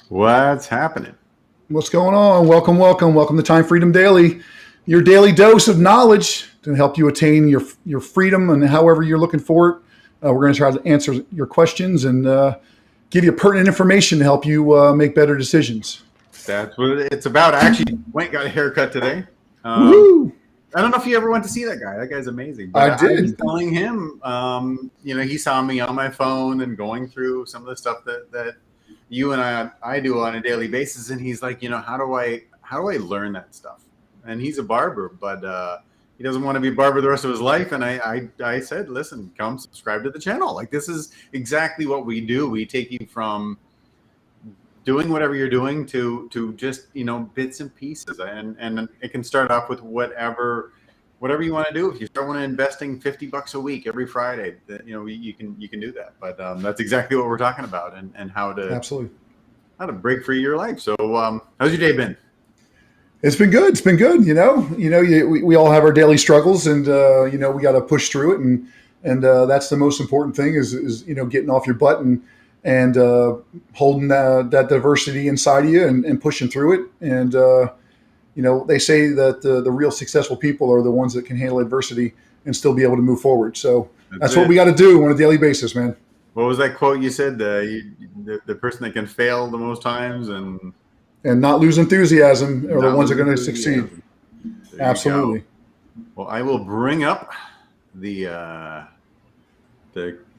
What's happening? What's going on? Welcome to Time Freedom Daily, your daily dose of knowledge to help you attain your freedom and however you're looking for it. We're going to try to answer your questions and give you pertinent information to help you make better decisions. That's what it's about. I actually went and got a haircut today. Woohoo! I don't know if you ever went to see that guy. That guy's amazing. I But did. was telling him, he saw me on my phone and going through some of the stuff that you and I do on a daily basis, and he's like, how do I learn that stuff? And he's a barber, but he doesn't want to be a barber the rest of his life. And I said, listen, come subscribe to the channel. Like, this is exactly what we do. We take you from doing whatever you're doing to just bits and pieces, and it can start off with whatever you want to do. If you start investing $50 a week every Friday, you can do that. But that's exactly what we're talking about, and how to Absolutely break free your life. So how's your day been? It's been good. We all have our daily struggles, and we got to push through it, and that's the most important thing is getting off your butt and holding that diversity inside of you and pushing through it. And they say that the real successful people are the ones that can handle adversity and still be able to move forward. So that's what we got to do on a daily basis, man. What was that quote you said? The person that can fail the most times and not lose enthusiasm are the ones that are going to succeed. Absolutely. Well, I will bring up the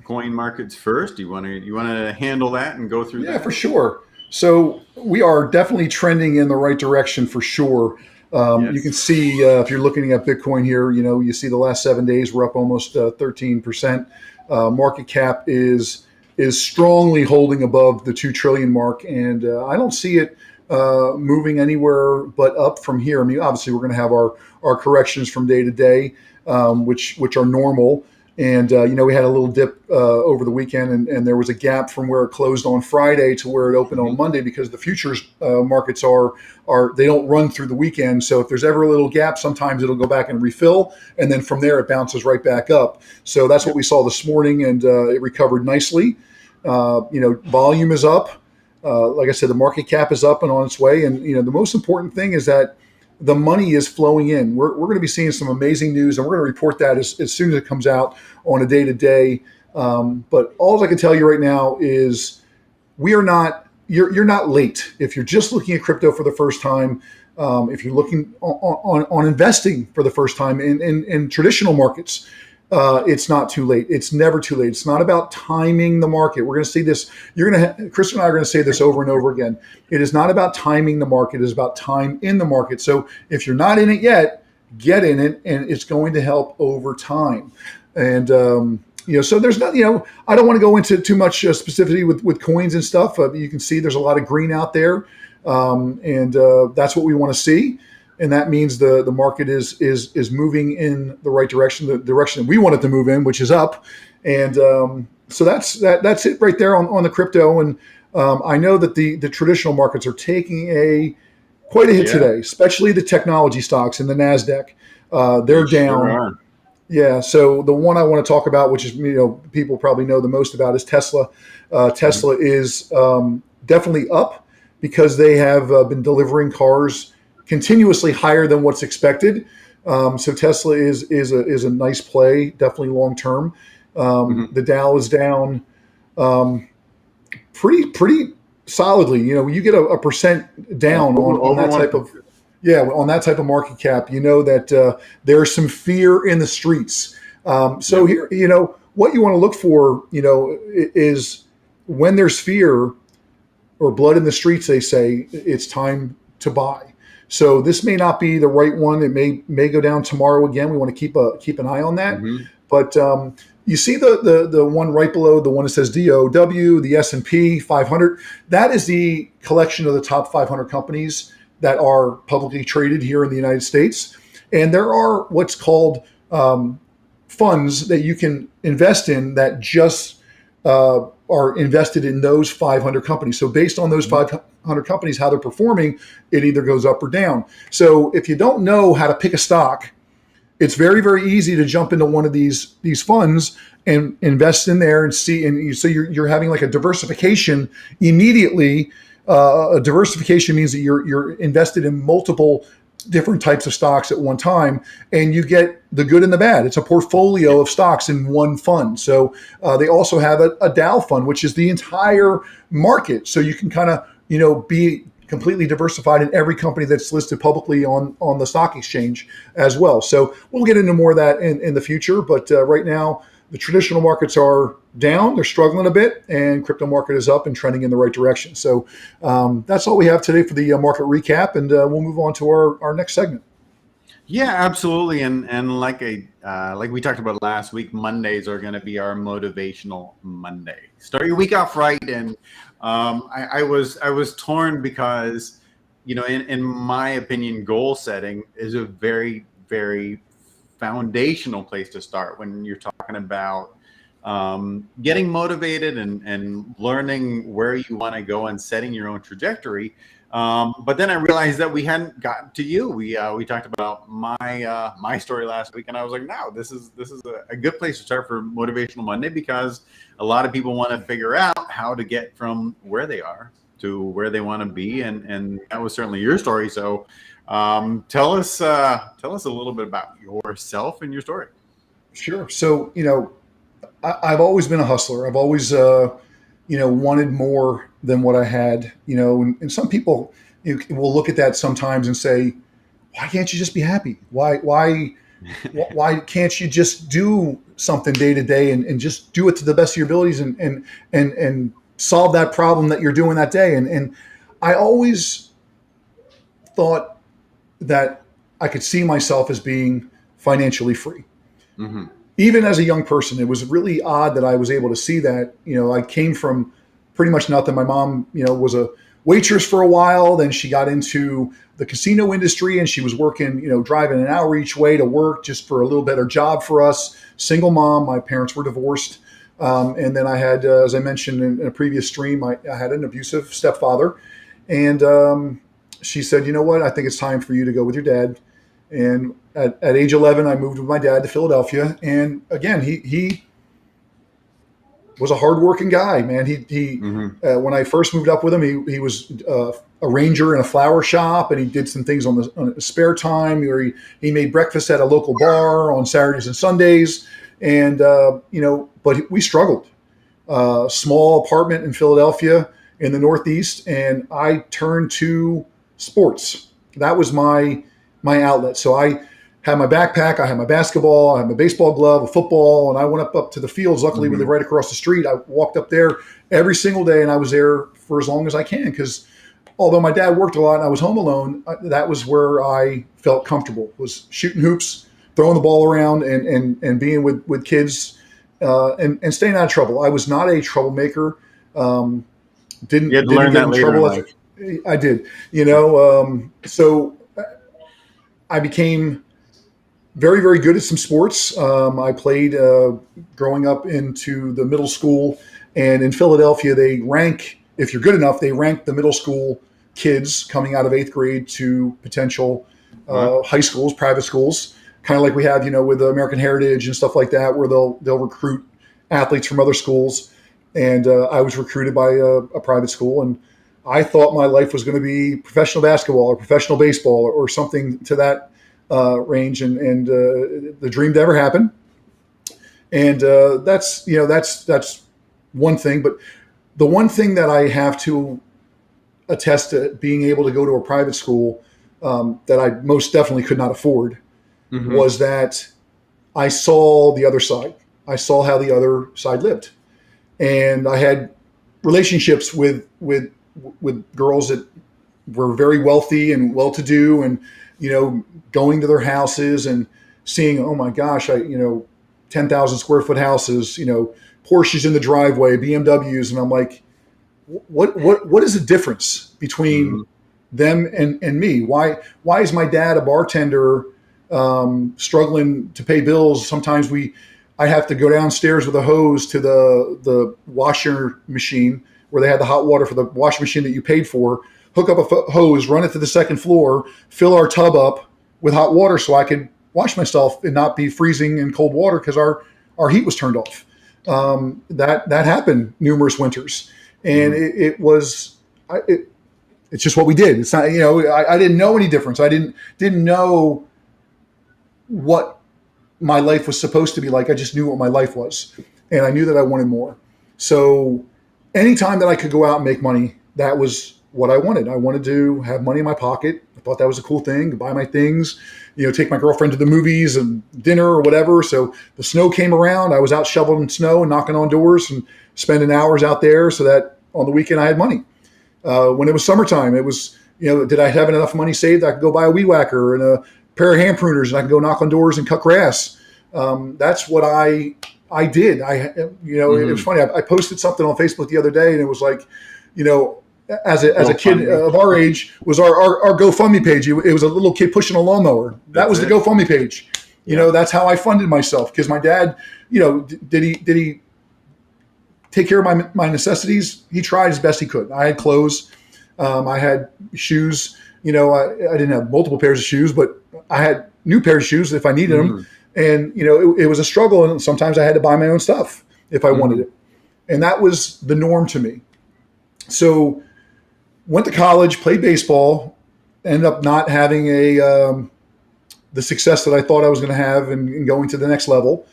coin markets first. You want to handle that and go through that? Yeah, for sure. So we are definitely trending in the right direction for sure. Yes. You can see if you're looking at Bitcoin here, you see the last 7 days we're up almost 13%. Market cap is strongly holding above the 2 trillion mark, and I don't see it moving anywhere but up from here. I mean, obviously we're going to have our corrections from day to day, which are normal. And, we had a little dip over the weekend, and there was a gap from where it closed on Friday to where it opened on Monday, because the futures markets they don't run through the weekend. So if there's ever a little gap, sometimes it'll go back and refill. And then from there, it bounces right back up. So that's what we saw this morning, and it recovered nicely. Volume is up. Like I said, the market cap is up and on its way. And, the most important thing is that the money is flowing in. We're going to be seeing some amazing news, and we're going to report that as soon as it comes out on a day-to-day. But all I can tell you right now is you're not late. If you're just looking at crypto for the first time, if you're looking on investing for the first time in traditional markets, it's not too late. It's never too late. It's not about timing the market. We're going to see this. Chris and I are going to say this over and over again. It is not about timing the market. It is about time in the market. So if you're not in it yet, get in it, and it's going to help over time. And so there's not. I don't want to go into too much specificity with coins and stuff. You can see there's a lot of green out there, and that's what we want to see. And that means the market is moving in the right direction, the direction that we want it to move in, which is up. And so that's it right there on the crypto. And I know that the traditional markets are taking quite a hit today, especially the technology stocks and the NASDAQ. They're down. Sure. Yeah. So the one I want to talk about, which is people probably know the most about, is Tesla. Tesla is definitely up because they have been delivering cars continuously higher than what's expected. So Tesla is a nice play, definitely long term. The Dow is down pretty solidly. You get a percent down on that type of on that type of market cap. That there's some fear in the streets. So here, what you want to look for, is when there's fear or blood in the streets, they say it's time to buy. So this may not be the right one. It may go down tomorrow again. We want to keep an eye on that. But you see the one right below, the one that says DOW, the S&P 500. That is the collection of the top 500 companies that are publicly traded here in the United States. And there are what's called funds that you can invest in that just are invested in those 500 companies. So based on those 500 companies, how they're performing, it either goes up or down. So if you don't know how to pick a stock, it's very, very easy to jump into one of these funds and invest in there and see. And so you're having like a diversification immediately A diversification means that you're invested in multiple different types of stocks at one time, and you get the good and the bad. It's a portfolio of stocks in one fund. So they also have a Dow fund, which is the entire market. So you can kind of, be completely diversified in every company that's listed publicly on the stock exchange as well. So we'll get into more of that in the future. But right now, the traditional markets are down, they're struggling a bit, and crypto market is up and trending in the right direction. So that's all we have today for the market recap, and we'll move on to our next segment. Yeah, absolutely. And like we talked about last week, Mondays are going to be our motivational Monday. Start your week off right. And I was torn because, in my opinion, goal setting is a very, very foundational place to start when you're talking about getting motivated and learning where you want to go and setting your own trajectory. But then I realized that we hadn't gotten to you. We talked about my story last week, and I was like, no, this is a good place to start for Motivational Monday, because a lot of people want to figure out how to get from where they are to where they want to be, and that was certainly your story. So tell us a little bit about yourself and your story. Sure. So I've always been a hustler. I've always wanted more than what I had, and some people will look at that sometimes and say, why can't you just be happy? Why can't you just do something day to day and just do it to the best of your abilities and solve that problem that you're doing that day? And I always thought that I could see myself as being financially free. Mm-hmm. Even as a young person, it was really odd that I was able to see that. I came from pretty much nothing. My mom, was a waitress for a while. Then she got into the casino industry, and she was working, driving an hour each way to work just for a little better job for us. Single mom. My parents were divorced. And then I had, as I mentioned in a previous stream, I had an abusive stepfather. And she said, you know what, I think it's time for you to go with your dad. And at age 11, I moved with my dad to Philadelphia. And again, he was a hardworking guy, man. Mm-hmm. When I first moved up with him, he was a ranger in a flower shop, and he did some things on his spare time. Where he made breakfast at a local bar on Saturdays and Sundays. And, but we struggled. Small apartment in Philadelphia in the Northeast. And I turned to sports. That was my outlet. So I had my backpack, I had my basketball, I had my baseball glove, a football, and I went up to the fields. Luckily, mm-hmm. we live right across the street. I walked up there every single day, and I was there for as long as I can, because although my dad worked a lot and I was home alone, that was where I felt comfortable, was shooting hoops, throwing the ball around, and being with kids and staying out of trouble. I was not a troublemaker. Didn't get in trouble. I did, so I became very, very good at some sports. I played growing up into the middle school, and in Philadelphia, they rank, if you're good enough, they rank the middle school kids coming out of 8th grade to potential high schools, private schools, kind of like we have, with American Heritage and stuff like that, where they'll recruit athletes from other schools. And I was recruited by a private school, and I thought my life was going to be professional basketball or professional baseball or something to that range, and the dream never happened. And that's one thing. But the one thing that I have to attest to being able to go to a private school that I most definitely could not afford mm-hmm. was that I saw the other side. I saw how the other side lived, and I had relationships with girls that were very wealthy and well-to-do, and going to their houses and seeing, oh my gosh, 10,000 square foot houses, Porsches in the driveway, BMWs, and I'm like, what is the difference between mm-hmm. them and me? Why is my dad a bartender struggling to pay bills? Sometimes I have to go downstairs with a hose to the washer machine where they had the hot water for the washing machine that you paid for, hook up a hose, run it to the second floor, fill our tub up with hot water so I could wash myself and not be freezing in cold water because our heat was turned off. That happened numerous winters. And it It's just what we did. It's not, I didn't know any difference. I didn't know what my life was supposed to be like. I just knew what my life was, and I knew that I wanted more. So anytime that I could go out and make money, that was what I wanted. I wanted to have money in my pocket. I thought that was a cool thing, to buy my things, take my girlfriend to the movies and dinner or whatever. So the snow came around. I was out shoveling snow and knocking on doors and spending hours out there so that on the weekend I had money. When it was summertime, it was, did I have enough money saved? I could go buy a weed whacker and a pair of hand pruners, and I could go knock on doors and cut grass. That's what I did. It was funny. I posted something on Facebook the other day, and it was like, as a kid of our age, was our GoFundMe page. It was a little kid pushing a lawnmower. That was the GoFundMe page. That's how I funded myself, because my dad, did he take care of my necessities? He tried as best he could. I had clothes. I had shoes. I didn't have multiple pairs of shoes, but I had new pairs of shoes if I needed them. And, it was a struggle. And sometimes I had to buy my own stuff if I wanted it. And that was the norm to me. So went to college, played baseball, ended up not having the success that I thought I was going to have and going to the next level.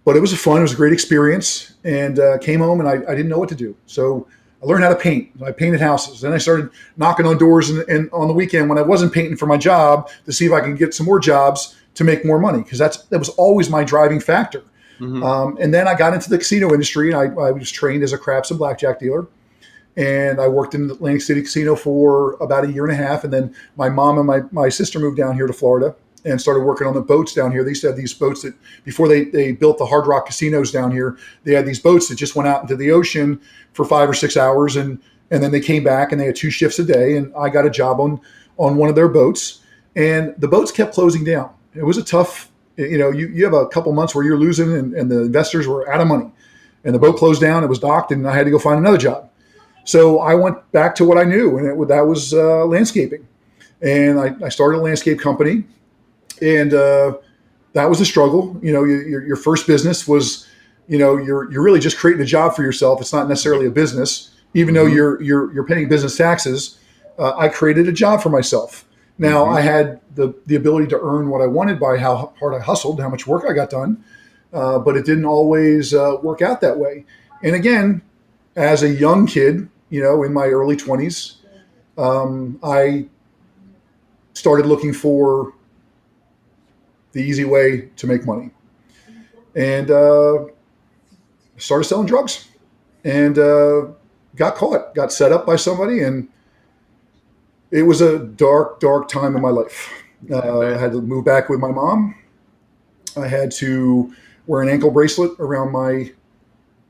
But it was fun. It was a great experience, and came home and I didn't know what to do. So I learned how to paint. I painted houses. Then I started knocking on doors and on the weekend when I wasn't painting for my job to see if I could get some more jobs to make more money, because that was always my driving factor. And then I got into the casino industry, and I was trained as a craps and blackjack dealer. And I worked in the Atlantic City Casino for about a year and a half. And then my mom and my sister moved down here to Florida and started working on the boats down here. They used to have these boats that, before they built the Hard Rock casinos down here, they had these boats that just went out into the ocean for 5 or 6 hours. And then they came back, and they had 2 shifts a day. And I got a job on one of their boats, and the boats kept closing down. It was a tough, you have a couple months where you're losing, and the investors were out of money, and the boat closed down. It was docked, and I had to go find another job. So I went back to what I knew, and that was landscaping. And I started a landscape company, and that was a struggle. Your first business was, you're really just creating a job for yourself. It's not necessarily a business, even though you're paying business taxes. I created a job for myself. Now I had the ability to earn what I wanted by how hard I hustled, how much work I got done, but it didn't always work out that way. And again, as a young kid, in my early 20s, I started looking for the easy way to make money, and started selling drugs, and got caught, got set up by somebody, and it was a dark, dark time in my life. I had to move back with my mom. I had to wear an ankle bracelet around my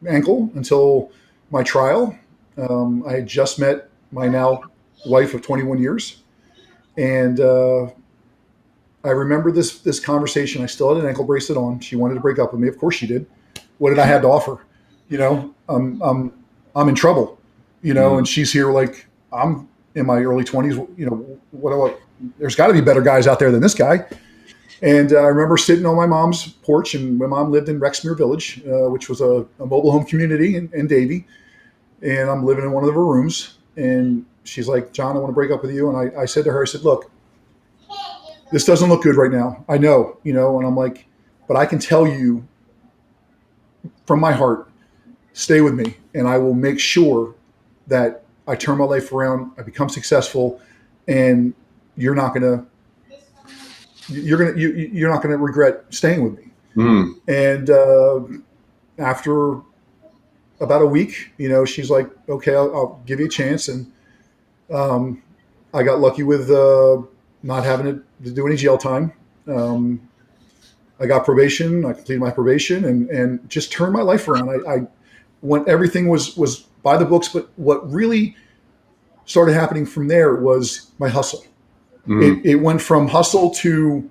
ankle until my trial. I had just met my now wife of 21 years. And I remember this conversation. I still had an ankle bracelet on. She wanted to break up with me. Of course she did. What did I have to offer? I'm in trouble, and she's here like, I'm in my early 20s. There's got to be better guys out there than this guy. And I remember sitting on my mom's porch, and my mom lived in Rexmere Village, which was a mobile home community in Davie. And I'm living in one of her rooms, and she's like, John, I want to break up with you. And I said to her, I said, look, this doesn't look good right now. I know, and I'm like, but I can tell you from my heart, stay with me, and I will make sure that I turn my life around, I become successful, and you're not gonna regret staying with me. And after about a week, she's like, okay, I'll give you a chance. And I got lucky with not having to do any jail time. I got probation. I completed my probation and just turned my life around. I when everything was by the books, but what really started happening from there was my hustle. It went from hustle to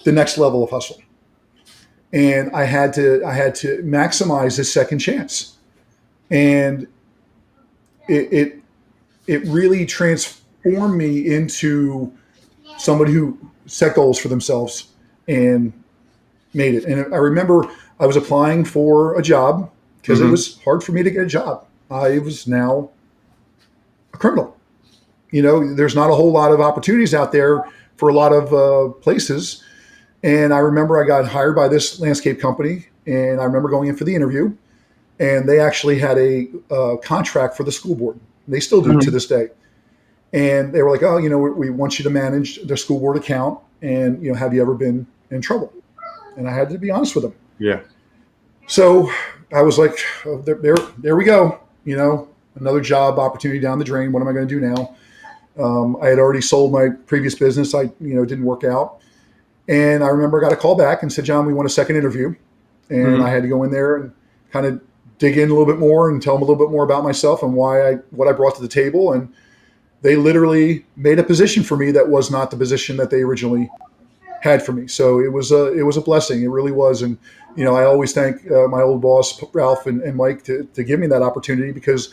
the next level of hustle. And I had to maximize this second chance. And it really transformed me into somebody who set goals for themselves and made it. And I remember I was applying for a job because it was hard for me to get a job. I was now a criminal. there's not a whole lot of opportunities out there for a lot of places. And I remember I got hired by this landscape company, and I remember going in for the interview, and they actually had a contract for the school board. They still do to this day. And they were like, oh, we want you to manage their school board account. And, have you ever been in trouble? And I had to be honest with them. Yeah. So I was like, oh, there we go. Another job opportunity down the drain. What am I going to do now? I had already sold my previous business. Didn't work out. And I remember I got a call back and said, John, we want a second interview. And I had to go in there and kind of dig in a little bit more and tell them a little bit more about myself and what I brought to the table. And they literally made a position for me that was not the position that they originally had for me. So it was a blessing. It really was. And, I always thank my old boss, Ralph and Mike, to give me that opportunity, because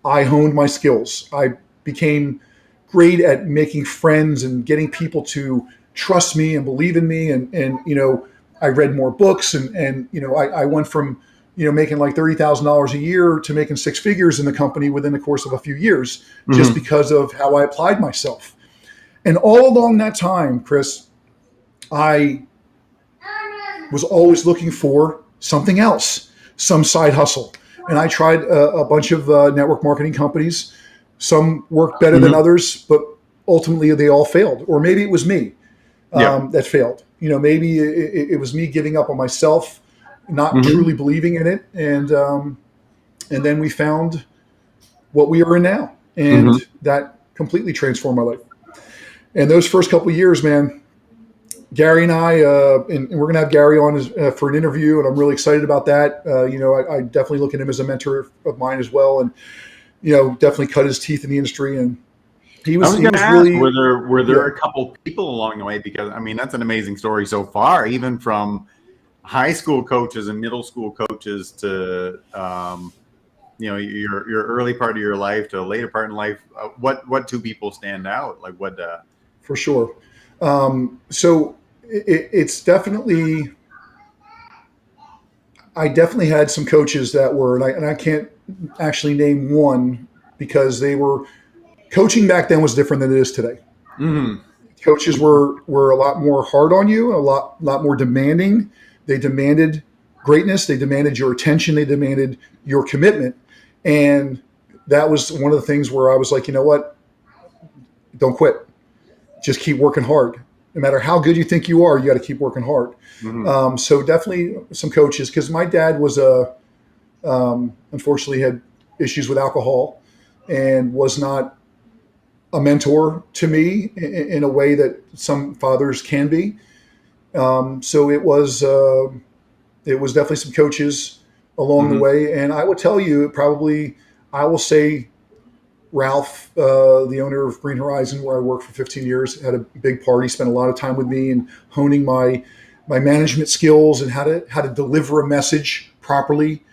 I honed my skills. I became great at making friends and getting people to trust me and believe in me. And I read more books and I went from, making like $30,000 a year to making six figures in the company within the course of a few years, just because of how I applied myself. And all along that time, Chris, I was always looking for something else, some side hustle. And I tried a bunch of network marketing companies. Some worked better than others, but ultimately they all failed. Or maybe it was me that failed. Maybe it was me giving up on myself, not truly believing in it. And then we found what we are in now. And that completely transformed my life. And those first couple of years, man, Gary and I, and we're going to have Gary on for an interview, and I'm really excited about that. I definitely look at him as a mentor of mine as well. And, definitely cut his teeth in the industry. And he was really, were there a couple people along the way? Because that's an amazing story so far, even from high school coaches and middle school coaches to, your early part of your life to a later part in life. What two people stand out? Like what? For sure. So it's definitely, I definitely had some coaches that were, and I can't actually name one, because coaching back then was different than it is today. Coaches were a lot more hard on you, a lot more demanding. They demanded greatness. They demanded your attention. They demanded your commitment. And that was one of the things where I was like, you know what? Don't quit. Just keep working hard. No matter how good you think you are, you got to keep working hard. So definitely some coaches, because my dad was unfortunately had issues with alcohol and was not a mentor to me in a way that some fathers can be. So it was definitely some coaches along the way. And I would tell you, I will say Ralph, the owner of Green Horizon, where I worked for 15 years, had a big party, spent a lot of time with me and honing my management skills and how to deliver a message properly.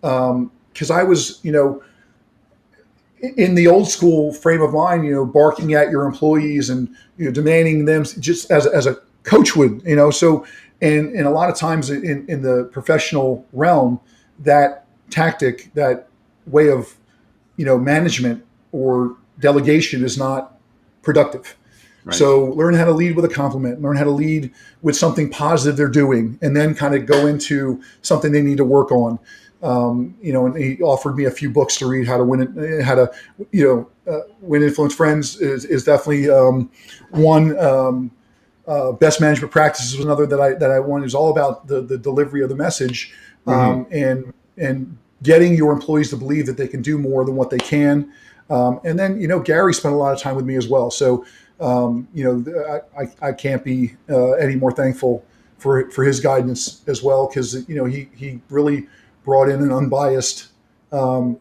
Because I was, in the old school frame of mind, barking at your employees and demanding them just as a coach would, So, and a lot of times in the professional realm, that tactic, that way of, management or delegation is not productive. Right. So learn how to lead with a compliment, learn how to lead with something positive they're doing, and then kind of go into something they need to work on. And he offered me a few books to read, how to win, win, influence friends is definitely one. Best management practices was another that I wanted. It was all about the delivery of the message, and getting your employees to believe that they can do more than what they can. And then, Gary spent a lot of time with me as well. So, I can't be any more thankful for his guidance as well, because, he really brought in an unbiased,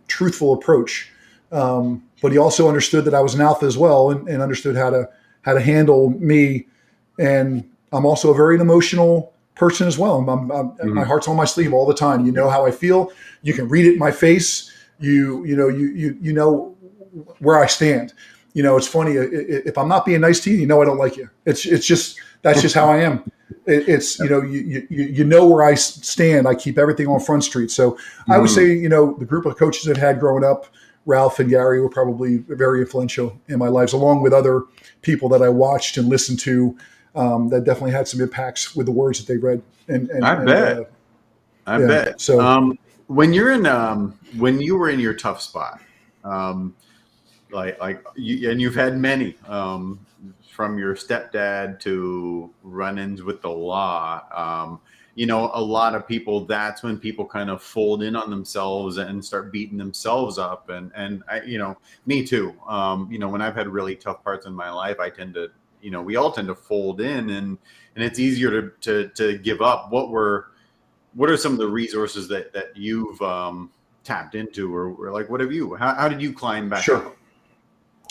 truthful approach. But he also understood that I was an alpha as well, and understood how to handle me. And I'm also a very emotional person as well. My heart's on my sleeve all the time. You know how I feel. You can read it in my face. You know where I stand. It's funny, if I'm not being nice to you, I don't like you. It's just, that's just how I am. You know where I stand. I keep everything on Front Street. So I would say, the group of coaches I've had growing up Ralph and Gary were probably very influential in my lives, along with other people that I watched and listened to that definitely had some impacts with the words that they read. I bet. I Yeah. bet. So When you're in, when you were in your tough spot, and you've had many, from your stepdad to run-ins with the law. A lot of people, that's when people kind of fold in on themselves and start beating themselves up. And I, me too. When I've had really tough parts in my life, I tend to, we all tend to fold in, and it's easier to give up. What are some of the resources that you've tapped into, or like, how did you climb back sure. up?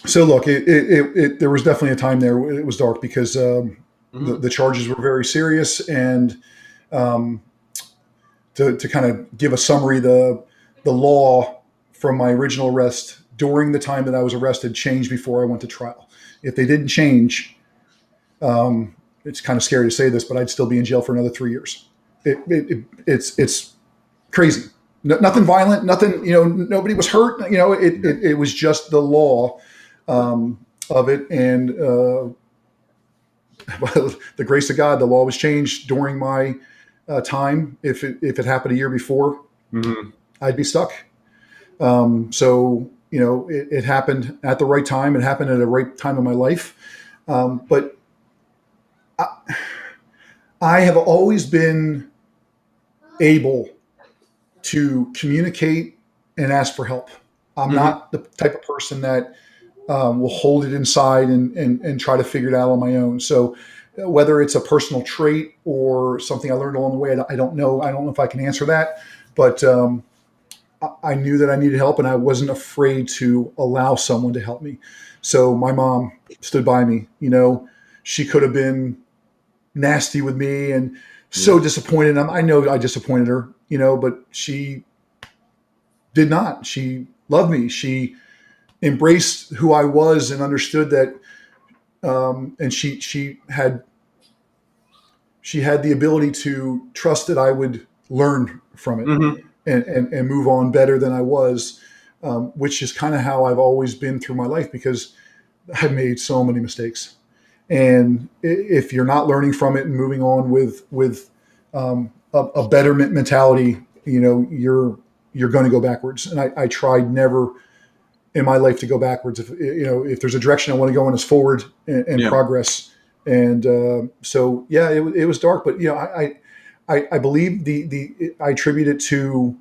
So look, there was definitely a time there it was dark because the charges were very serious, and to kind of give a summary, the law from my original arrest during the time that I was arrested changed before I went to trial. If they didn't change, it's kind of scary to say this, but I'd still be in jail for another 3 years. It's crazy. Nothing violent, nothing. Nobody was hurt. It was just the law of it, and the grace of God, the law was changed during my time. If it happened a year before, I'd be stuck. So it happened at the right time. It happened at the right time of my life. But I have always been able to communicate and ask for help. I'm not the type of person that will hold it inside and try to figure it out on my own. So whether it's a personal trait or something I learned along the way, I don't know. I don't know if I can answer that, but I knew that I needed help, and I wasn't afraid to allow someone to help me. So my mom stood by me. She could have been nasty with me and so disappointed. I know I disappointed her, but she did not. She loved me. She embraced who I was and understood that. And she had the ability to trust that I would learn from it and move on better than I was, which is kind of how I've always been through my life, because I've made so many mistakes. And if you're not learning from it and moving on with a better mentality, you're going to go backwards. And I tried never in my life to go backwards. If there's a direction I want to go in, is forward and progress. And it was dark, but I believe I attribute it to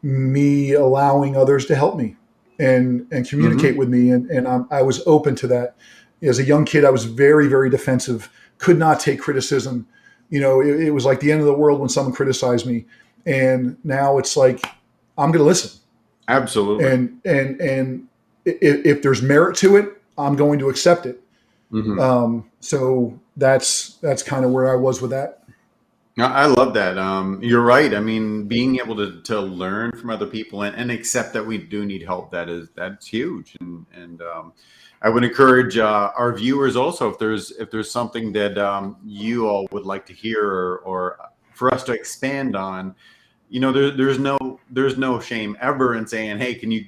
me allowing others to help me and communicate with me, and I was open to that. As a young kid, I was very, very defensive, could not take criticism. It was like the end of the world when someone criticized me. And now it's like, I'm going to listen. Absolutely. And if there's merit to it, I'm going to accept it. So that's kind of where I was with that. I love that. You're right. I mean, being able to learn from other people and accept that we do need help, that's huge. And I would encourage our viewers also, if there's something that you all would like to hear or for us to expand on, there's no shame ever in saying, hey, can you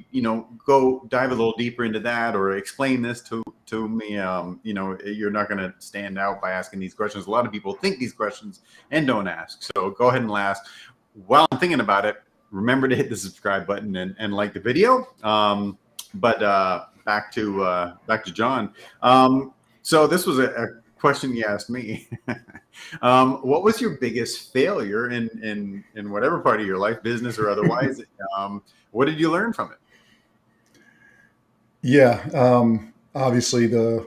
go dive a little deeper into that or explain this to me. You're not going to stand out by asking these questions. A lot of people think these questions and don't ask. So go ahead and ask. While I'm thinking about it, remember to hit the subscribe button and like the video. But back to John. So this was a question you asked me. What was your biggest failure in whatever part of your life, business or otherwise? What did you learn from it? Yeah, obviously the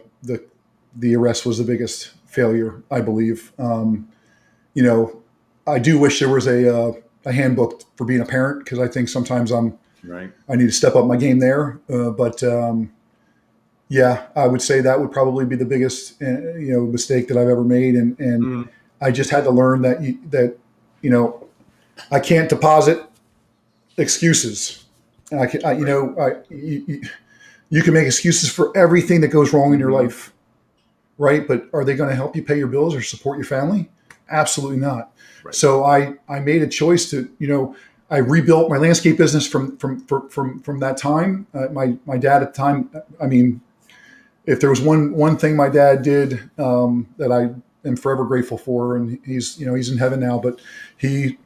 arrest was the biggest failure, I believe. I do wish there was a handbook for being a parent, because I think sometimes I need to step up my game there. But I would say that would probably be the biggest mistake that I've ever made, and I just had to learn that I can't deposit excuses. You can make excuses for everything that goes wrong in your life, right? But are they going to help you pay your bills or support your family? Absolutely not. Right. So I made a choice to I rebuilt my landscape business from that time. My dad at the time, I mean, if there was one thing my dad did that I am forever grateful for, and he's in heaven now, but he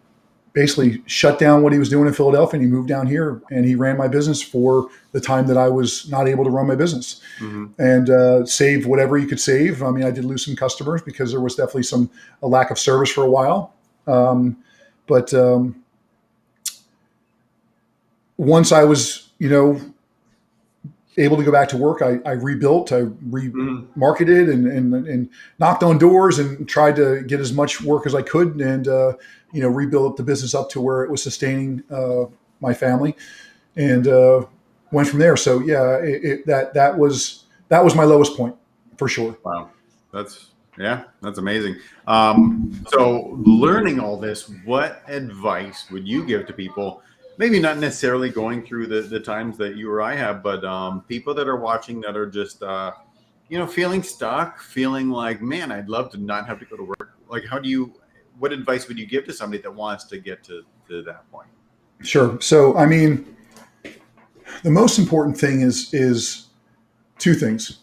basically shut down what he was doing in Philadelphia and he moved down here and he ran my business for the time that I was not able to run my business, and save whatever you could save. I mean, I did lose some customers because there was definitely a lack of service for a while. But once I was, able to go back to work, I rebuilt, I remarketed and knocked on doors and tried to get as much work as I could, and rebuilt the business up to where it was sustaining my family, and went from there. So yeah, that was my lowest point for sure. Wow, that's amazing. So learning all this, what advice would you give to people? Maybe not necessarily going through the times that you or I have, but people that are watching that are just, feeling stuck, feeling like, man, I'd love to not have to go to work. Like, what advice would you give to somebody that wants to get to that point? Sure. So, I mean, the most important thing is two things.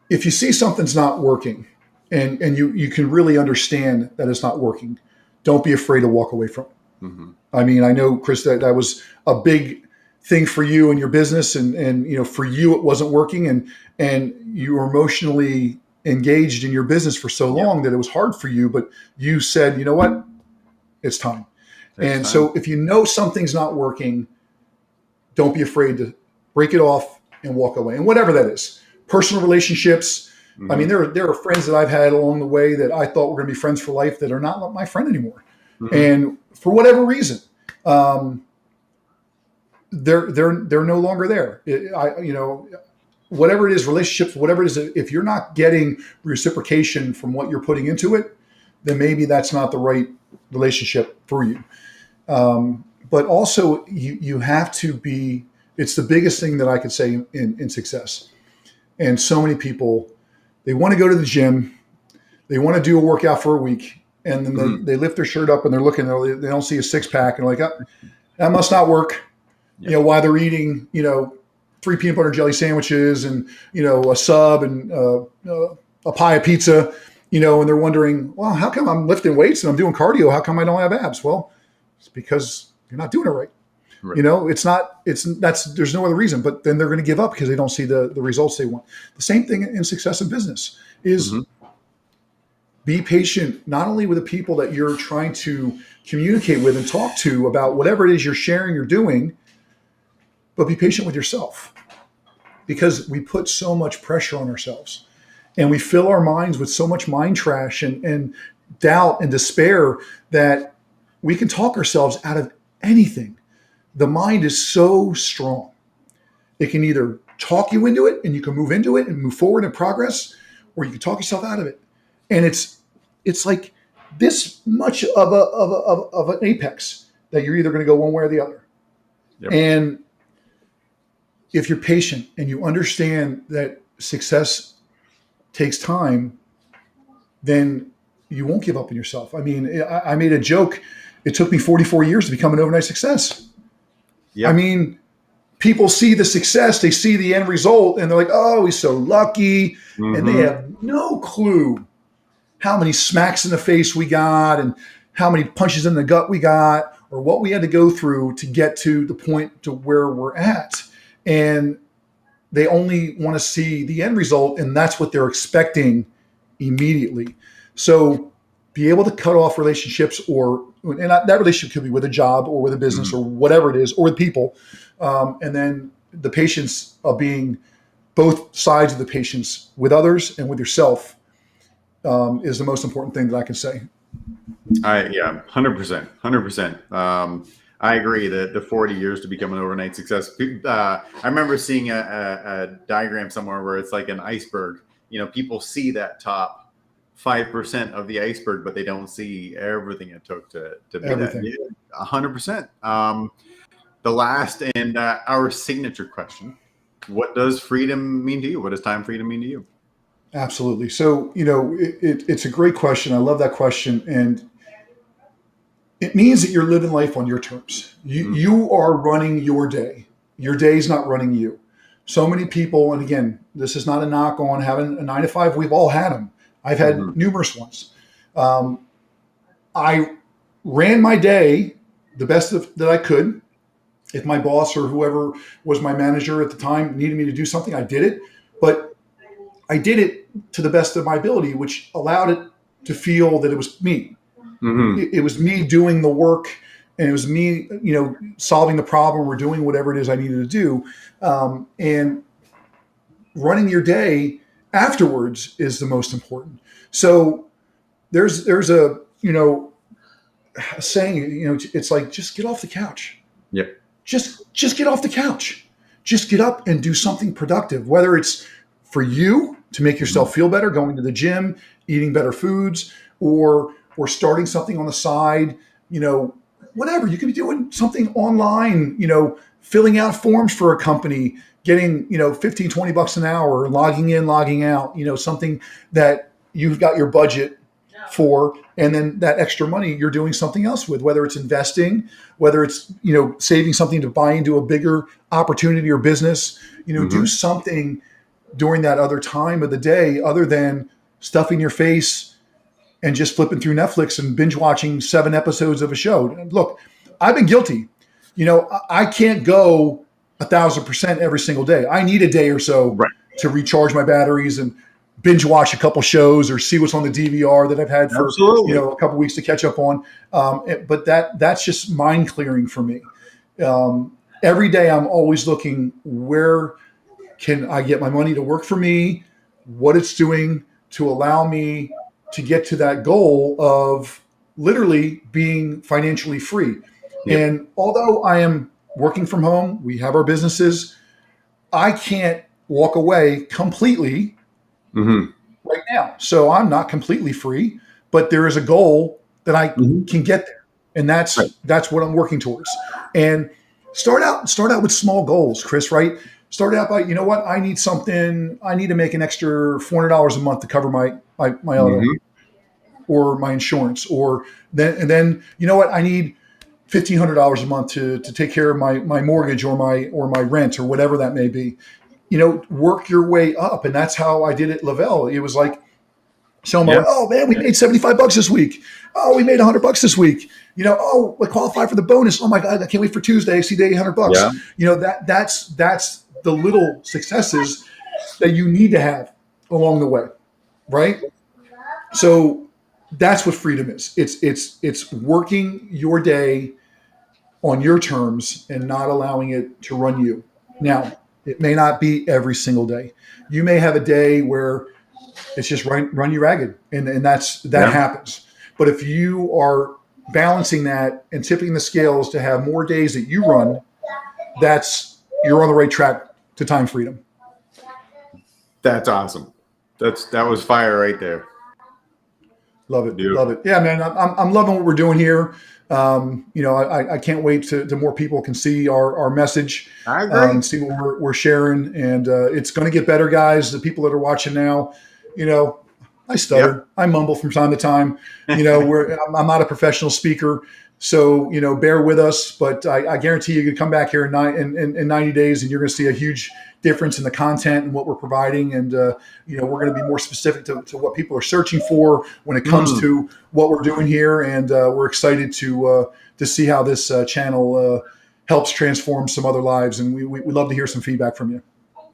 If you see something's not working and you can really understand that it's not working, don't be afraid to walk away from it. Mm-hmm. I mean, I know, Chris, that was a big thing for you and your business, and for you it wasn't working, and you were emotionally engaged in your business for so long that it was hard for you, but you said, you know what, it's time. So if you know something's not working, don't be afraid to break it off and walk away, and whatever that is. Personal relationships. Mm-hmm. I mean, there are friends that I've had along the way that I thought were going to be friends for life that are not my friend anymore. Mm-hmm. And for whatever reason, they're no longer there. Whatever it is, relationships, whatever it is, if you're not getting reciprocation from what you're putting into it, then maybe that's not the right relationship for you. But also you have to be, it's the biggest thing that I could say in success. And so many people, they want to go to the gym, they want to do a workout for a week, and then they lift their shirt up and they're looking, they don't see a six pack, and they're like, oh, that must not work. Yeah. While they're eating, 3 peanut butter jelly sandwiches and, a sub and a pie of pizza, and they're wondering, well, how come I'm lifting weights and I'm doing cardio? How come I don't have abs? Well, it's because you're not doing it right. There's no other reason, but then they're going to give up because they don't see the results they want. The same thing in success in business is be patient, not only with the people that you're trying to communicate with and talk to about whatever it is you're sharing or doing, but be patient with yourself, because we put so much pressure on ourselves and we fill our minds with so much mind trash and doubt and despair that we can talk ourselves out of anything. The mind is so strong. It can either talk you into it and you can move into it and move forward and progress, or you can talk yourself out of it. And it's like this much of an apex that you're either going to go one way or the other. Yep. And if you're patient and you understand that success takes time, then you won't give up on yourself. I mean, I made a joke. It took me 44 years to become an overnight success. Yep. I mean, people see the success, they see the end result, and they're like, oh, he's so lucky. Mm-hmm. And they have no clue how many smacks in the face we got and how many punches in the gut we got, or what we had to go through to get to the point to where we're at. And they only want to see the end result, and that's what they're expecting immediately. So be able to cut off relationships, and that relationship could be with a job or with a business or whatever it is, or with people. And then the patience of being both sides of the patience with others and with yourself is the most important thing that I can say. 100%. I agree that the 40 years to become an overnight success. I remember seeing a diagram somewhere where it's like an iceberg. People see that top 5% of the iceberg, but they don't see everything it took to be everything. That. 100%. The last and our signature question: what does freedom mean to you? What does time freedom mean to you? Absolutely. So it's a great question. I love that question, and It means that you're living life on your terms. You are running your day. Your day's not running you. So many people, and again, this is not a knock on having a 9 to 5. We've all had them. I've had numerous ones. I ran my day the best that I could. If my boss or whoever was my manager at the time needed me to do something, I did it. But I did it to the best of my ability, which allowed it to feel that it was me. It was me doing the work, and it was me, solving the problem or doing whatever it is I needed to do. And running your day afterwards is the most important. So there's a saying, it's like, just get off the couch. Yep. Just get off the couch. Just get up and do something productive, whether it's for you to make yourself feel better, going to the gym, eating better foods, or starting something on the side, whatever. You could be doing something online, filling out forms for a company, getting, 15, 20 bucks an hour, logging in, logging out, something that you've got your budget for, and then that extra money you're doing something else with, whether it's investing, whether it's, saving something to buy into a bigger opportunity or business, do something during that other time of the day other than stuffing your face and just flipping through Netflix and binge watching 7 episodes of a show. Look, I've been guilty. I can't go 1,000% every single day. I need a day or so to recharge my batteries and binge watch a couple shows or see what's on the DVR that I've had for a couple weeks to catch up on. But that's just mind clearing for me. Every day I'm always looking, where can I get my money to work for me, what it's doing to allow me to get to that goal of literally being financially free. Yep. And although I am working from home, we have our businesses, I can't walk away completely right now. So I'm not completely free, but there is a goal that I can get there. And that's what I'm working towards. And start out with small goals, Chris, right? Start out by, I need to make an extra $400 a month to cover my auto or my insurance, or then, I need $1,500 a month to take care of my mortgage or my rent or whatever that may be. Work your way up. And that's how I did it at Lavelle. It was like, oh man, we made $75 this week. Oh, we made $100 this week. Oh, we qualified for the bonus. Oh my God, I can't wait for Tuesday. I see the $800. Yeah. That's the little successes that you need to have along the way. Right. So that's what freedom is. It's working your day on your terms and not allowing it to run you. Now, it may not be every single day. You may have a day where it's just run you ragged, and that happens. But if you are balancing that and tipping the scales to have more days that you run, you're on the right track to time freedom. That's awesome. That was fire right there. Love it. Beautiful. Love it. Yeah, man, I'm loving what we're doing here. I can't wait to more people can see our message and see what we're sharing. And it's going to get better, guys. The people that are watching now, I stutter. Yep. I mumble from time to time. I'm not a professional speaker. So, bear with us. But I guarantee you can come back here in 90 days and you're going to see a huge difference in the content and what we're providing. And, we're going to be more specific to what people are searching for when it comes to what we're doing here. And we're excited to see how this channel helps transform some other lives. And we'd love to hear some feedback from you.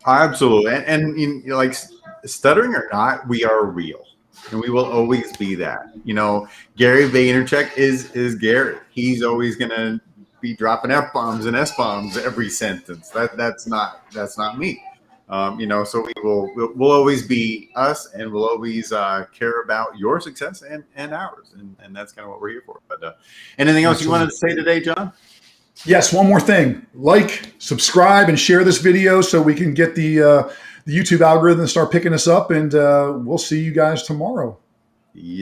Absolutely. And like stuttering or not, we are real. And we will always be that. Gary Vaynerchuk is Gary. He's always going to be dropping F-bombs and S-bombs every sentence. That's not me. So we'll always be us, and we'll always care about your success and ours. And that's kind of what we're here for. But anything else you wanted to say today, John? Yes. One more thing. Like, subscribe, and share this video so we can get the YouTube algorithm to start picking us up. And we'll see you guys tomorrow. Yes.